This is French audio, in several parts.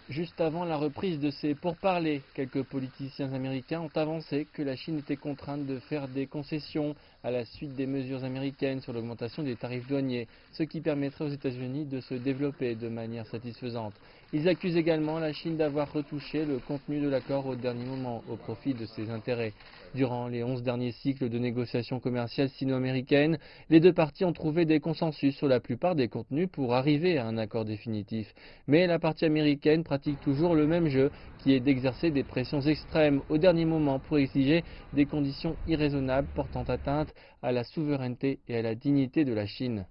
Juste avant la reprise de ces pourparlers, quelques politiciens américains ont avancé que la Chine était contrainte de faire des concessions à la suite des mesures américaines sur l'augmentation des tarifs douaniers, ce qui permettrait aux États-Unis de se développer de manière satisfaisante. Ils accusent également la Chine d'avoir retouché le contenu de l'accord au dernier moment au profit de ses intérêts. Durant les 11 derniers cycles de négociations commerciales sino-américaines, les deux parties ont trouvé des consensus sur la plupart des contenus pour arriver à un accord définitif. Mais la partie américaine pratique toujours le même jeu, qui est d'exercer des pressions extrêmes au dernier moment pour exiger des conditions irraisonnables portant atteinte à la souveraineté et à la dignité de la Chine.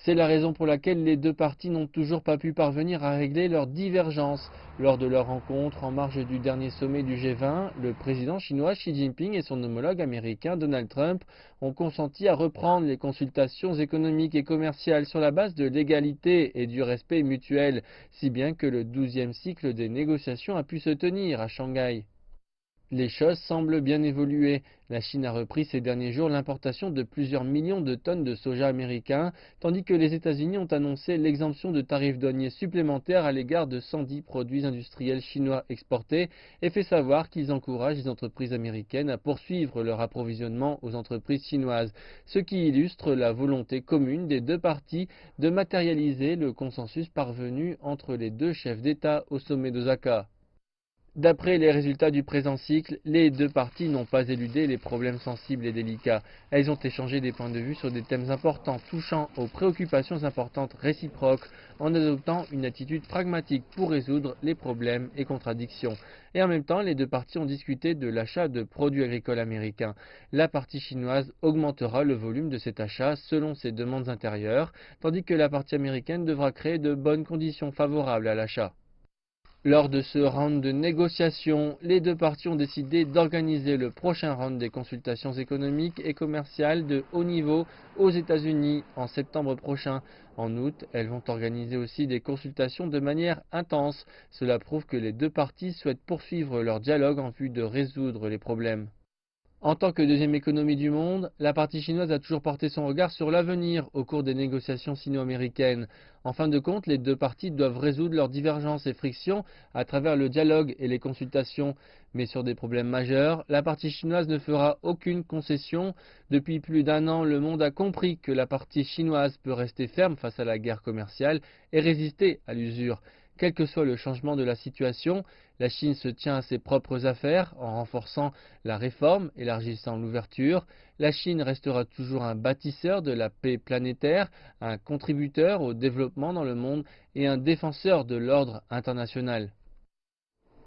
C'est la raison pour laquelle les deux parties n'ont toujours pas pu parvenir à régler leurs divergences. Lors de leur rencontre en marge du dernier sommet du G20, le président chinois Xi Jinping et son homologue américain Donald Trump ont consenti à reprendre les consultations économiques et commerciales sur la base de l'égalité et du respect mutuel, si bien que le 12e cycle des négociations a pu se tenir à Shanghai. Les choses semblent bien évoluer. La Chine a repris ces derniers jours l'importation de plusieurs millions de tonnes de soja américain, tandis que les États-Unis ont annoncé l'exemption de tarifs douaniers supplémentaires à l'égard de 110 produits industriels chinois exportés et fait savoir qu'ils encouragent les entreprises américaines à poursuivre leur approvisionnement aux entreprises chinoises, ce qui illustre la volonté commune des deux parties de matérialiser le consensus parvenu entre les deux chefs d'État au sommet d'Osaka. D'après les résultats du présent cycle, les deux parties n'ont pas éludé les problèmes sensibles et délicats. Elles ont échangé des points de vue sur des thèmes importants touchant aux préoccupations importantes réciproques en adoptant une attitude pragmatique pour résoudre les problèmes et contradictions. Et en même temps, les deux parties ont discuté de l'achat de produits agricoles américains. La partie chinoise augmentera le volume de cet achat selon ses demandes intérieures, tandis que la partie américaine devra créer de bonnes conditions favorables à l'achat. Lors de ce round de négociations, les deux parties ont décidé d'organiser le prochain round des consultations économiques et commerciales de haut niveau aux États-Unis en septembre prochain. En août, elles vont organiser aussi des consultations de manière intense. Cela prouve que les deux parties souhaitent poursuivre leur dialogue en vue de résoudre les problèmes. En tant que deuxième économie du monde, la partie chinoise a toujours porté son regard sur l'avenir au cours des négociations sino-américaines. En fin de compte, les deux parties doivent résoudre leurs divergences et frictions à travers le dialogue et les consultations. Mais sur des problèmes majeurs, la partie chinoise ne fera aucune concession. Depuis plus d'un an, le monde a compris que la partie chinoise peut rester ferme face à la guerre commerciale et résister à l'usure. Quel que soit le changement de la situation, la Chine se tient à ses propres affaires en renforçant la réforme, élargissant l'ouverture. La Chine restera toujours un bâtisseur de la paix planétaire, un contributeur au développement dans le monde et un défenseur de l'ordre international.